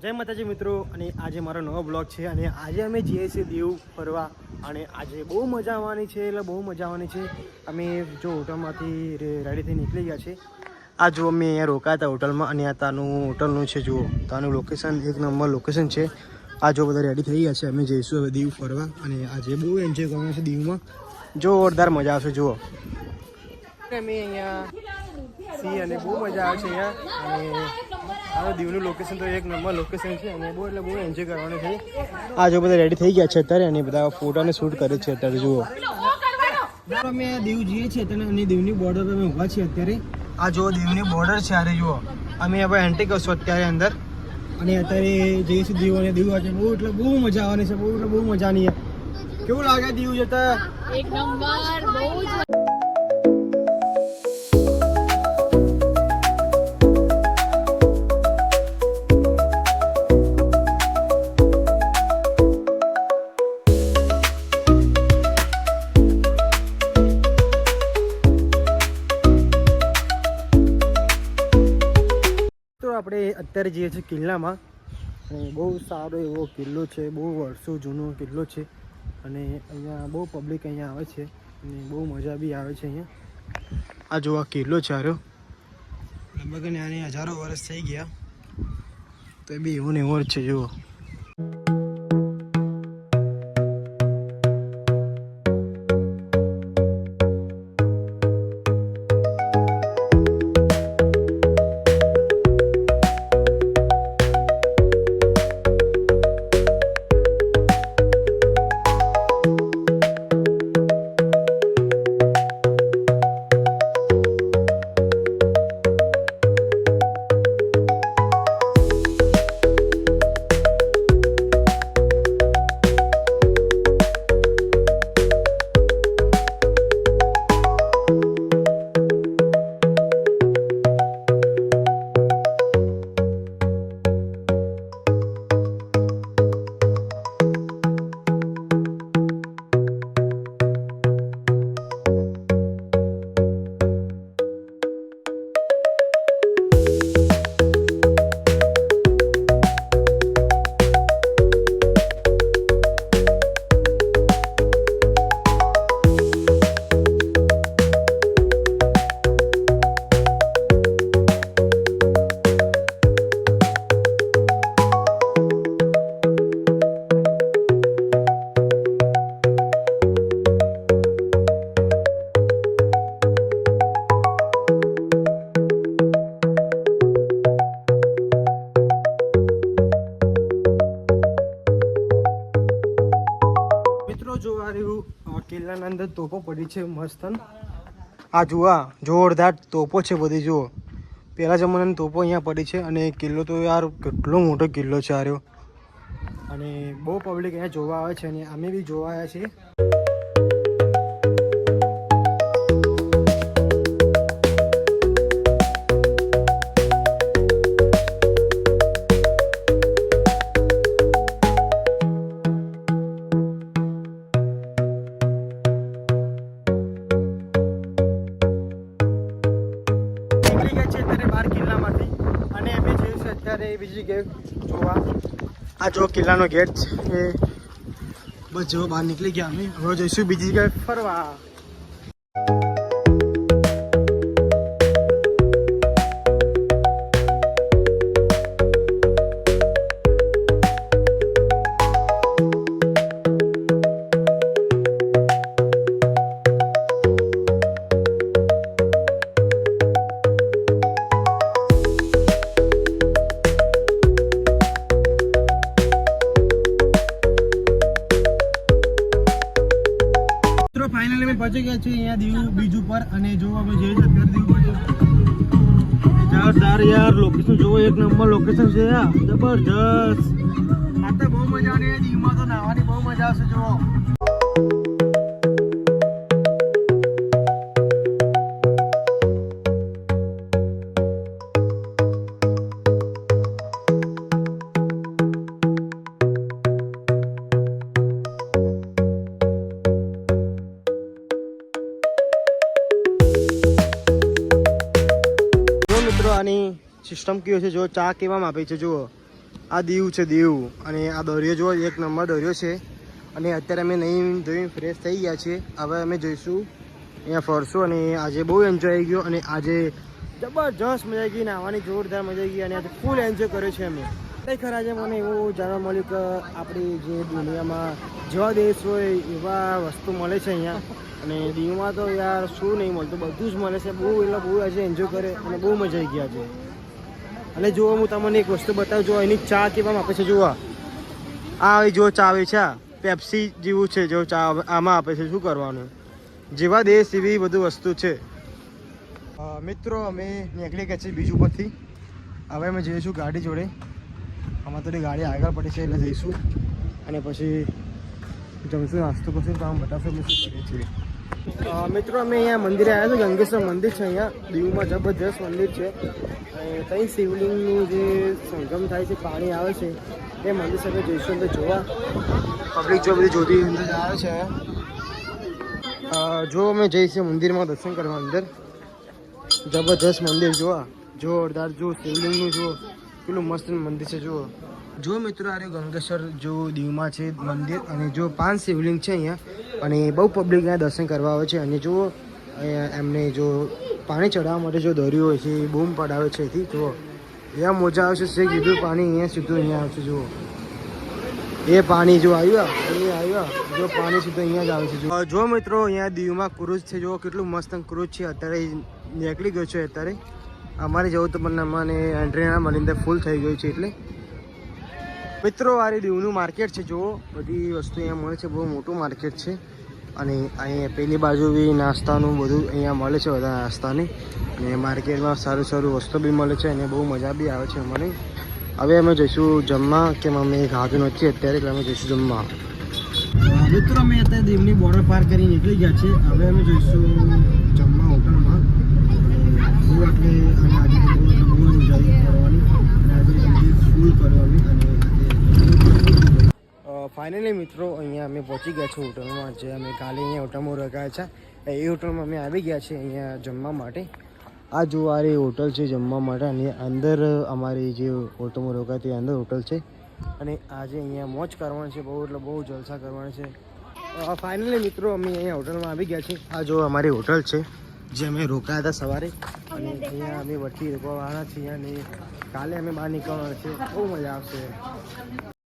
જય માતાજી મિત્રો, અને આજે મારો નવો બ્લોગ છે અને આજે અમે જઈએ છીએ દીવ ફરવા અને આજે બહુ મજા આવવાની છે. એટલે બહુ મજા આવવાની છે. અમે જો હોટલમાંથી રેડી થઈ નીકળી ગયા છે. આ જો અમે અહીંયા રોકાયા હતા હોટલમાં અને આ તાનું હોટલનું છે. જુઓ તાનું લોકેશન એક નંબર લોકેશન છે. આ જો બધા રેડી થઈ ગયા છે. અમે જઈશું હવે દીવ ફરવા અને આજે બહુ એન્જોય કરવાનું છે દીવમાં. જોરદાર મજા આવશે. જુઓ અમે અહીંયા સી અને બહુ મજા આવે છે અહીંયા. અને દીવનું લોકેશન તો એક નંબર લોકેશન છે અને બહુ એટલે બહુ એન્જોય કરવાનું છે. આ જો બધા રેડી થઈ ગયા છે અત્યારે અને બધા ફોટોને શૂટ કરે છે અત્યારે. જુઓ અમે દીવ જઈએ છીએ અને દીવની બોર્ડર પર અમે ઊભા છીએ અત્યારે. આ જો દીવની બોર્ડર છે. અરે જુઓ અમે હવે એન્ટ્રી કરશું અત્યારે અંદર અને અત્યારે જઈશું દીવ અને દીવ આજે બહુ એટલે બહુ મજા આવવાની છે. બહુ એટલે બહુ મજાની. કેવું લાગે દીવ જતા? એક નંબર. બહુ જ આપણે અત્યારે જઈએ છીએ કિલ્લામાં અને બહુ સારો એવો કિલ્લો છે. બહુ વર્ષો જૂનો કિલ્લો છે અને અહીંયા બહુ પબ્લિક અહીંયા આવે છે અને બહુ મજા બી આવે છે અહીંયા. આ જો આ કિલ્લો છે આરો લગભગ આને હજારો વર્ષ થઈ ગયા તો એ બી એવો ને એવો જ છે. જુઓ કિલ્લાના અંદર તોપો પડી છે મસ્ત. આ જુઓ જોરદાર તોપો છે બધી. જુઓ પહેલા જમાનાની તોપો અહીંયા પડી છે અને કિલ્લો તો યાર કેટલો મોટો કિલ્લો છે આર્યો અને બહુ પબ્લિક અહીંયા જોવા આવે છે અને અમે બી જોવા આવ્યા છીએ. બીજી ગેટ જોવા. આ જો કિલ્લાનો ગેટ છે. બસ જો બહાર નીકળી ગયા અમે. હવે જઈશું બીજી ગેટ ફરવા. ફાઇનલી અમે પહોંચી ગયા છીએ અહીંયા દીવ બીજ ઉપર અને જો અમે જઈએ છીએ અત્યારે દીવ બાજુ. જોરદાર યાર લોકેશન જુઓ. એક નંબર લોકેશન છે યાર. જબરજસ્ત. આ તો બહુ મજા આવે દીવમાં. તો નાહવાની બહુ મજા આવશે. જુઓ મિત્રો આની સિસ્ટમ કેવી છે જો ચા કેવામાં આપી છે જુઓ આ દીવ છે દીવ, અને આ દરિયો જો એક નંબર દરિયો છે. અને અત્યારે અમે નહીં ધોઈને ફ્રેશ થઈ ગયા છીએ. હવે અમે જઈશું અહીંયા ફરશું, અને આજે બહુ એન્જોય આવી ગયો, અને આજે જબરજસ્ત મજા આવી ગઈ, નાહવાની જોરદાર મજા આવી ગઈ, અને આજે ફૂલ એન્જોય કર્યો છે અમે. ખરેખર આજે મને એવું જાણવા મળ્યું કે આપણી જે દુનિયામાં જેવા દેશ હોય એવા વસ્તુ મળે છે અહીંયા. અને દીવમાં તો યાર શું નહીં મળતું, બધું જ મળે છે. બહુ એટલે બહુ આજે એન્જોય કરે, અને બહુ મજા આવી ગઈ આજે. અને જુઓ હું તમને એક વસ્તુ બતાવું, જો એની ચા કેવામાં આપે છે. જુઓ આ જો ચા આવે છે, પેપ્સી જેવું છે, જો ચા આમાં આપે છે. શું કરવાનું, જેવા દેશ એવી બધું વસ્તુ છે. મિત્રો અમે નીકળી ગયા છીએ બીજ ઉપરથી. હવે અમે જઈશું ગાડી જોડે. આમાં થોડી ગાડી આગળ પડી છે એટલે જઈશું, અને પછી જમશું, નાસ્તો કરશું, તો આમ બતાવશું અમે શું કરીએ છીએ. મિત્રો અમે અહીંયા મંદિરે આવ્યા છીએ. ગંગેશ્વર મંદિર છે અહીંયા દીવમાં, જબરજસ્ત મંદિર છે. અને ત્યાં શિવલિંગનું જે સંગમ થાય છે, પાણી આવે છે, એ મંદિર સાથે જઈશું અંદર જોવા. પબ્લિક જો બધી જોતી અંદર આવે છે. જો અમે જઈશું મંદિરમાં દર્શન કરવા અંદર. જબરજસ્ત મંદિર જોવા, જોરદાર. જો શિવલિંગનું જો પેલું મસ્ત મંદિર છે. જો મિત્રો આ ગંગેશ્વર જો દીવમાં છે મંદિર, અને જો 5 શિવલિંગ છે અહીંયા, અને બહુ પબ્લિક અહીંયા દર્શન કરવા આવે છે. અને જો એમને જો પાણી ચડાવવા માટે જો દોર્યું હોય છે, બૂમ પડાવે છે એથી. જુઓ અહીંયા મોજા આવે છે, સે કીધું પાણી અહીંયા સીધું અહીંયા આવશે. જુઓ એ પાણી જો આવ્યા જો પાણી સીધું અહીંયા જ આવે છે. જો મિત્રો અહીંયા દીવમાં ક્રૂઝ છે. જો કેટલું મસ્ત ક્રૂઝ છે. અત્યારે નીકળી ગયો છે. અત્યારે અમારે જવું તો પણ અમને એન્ટ્રીના મળીને ફૂલ થઈ ગયું છે. એટલે મિત્રો આ દીવનું માર્કેટ છે. જુઓ બધી વસ્તુ અહીંયા મળે છે, બહુ મોટું માર્કેટ છે. અને અહીંયા પેલી બાજુ બી નાસ્તાનું બધું અહીંયા મળે છે, બધા નાસ્તાની. અને માર્કેટમાં સારું સારું વસ્તુ બી મળે છે, અને બહુ મજા બી આવે છે મને. હવે અમે જઈશું જમવા, કેમ અમે ખાધું નથી અત્યારે, એટલે અમે જઈશું જમવા. મિત્રો અમે અત્યારે દીવની બોર્ડર પાર કરી નીકળી ગયા છે. હવે અમે જઈશું જમવા હોટલમાં. બહુ એટલે અને આજે બહુ એન્જોય કરવાની, અને આજે ફૂલ કરવાની. અને ફાઇનલી મિત્રો અહીંયા અમે પહોંચી ગયા છીએ હોટલમાં, જે અમે કાલે અહીંયા હોટલમાં રોકાયા છે. એ હોટલમાં અમે આવી ગયા છીએ અહીંયા જમવા માટે. આ જો આ હોટલ છે જમવા માટે, અને અંદર અમારી જે હોટલમાં રોકાય તે અંદર હોટલ છે. અને આજે અહીંયા મોજ કરવાની છે, બહુ એટલે બહુ જલસા કરવાની છે. ફાઇનલી મિત્રો અમે અહીંયા હોટલમાં આવી ગયા છીએ. આ જો અમારી હોટલ છે, જે અમે રોકાયા હતા સવારે, અને અહીંયા અમે વટી રોકવાવાળા છીએ, અને કાલે અમે બહાર નીકળવાના છીએ. બહુ મજા આવશે.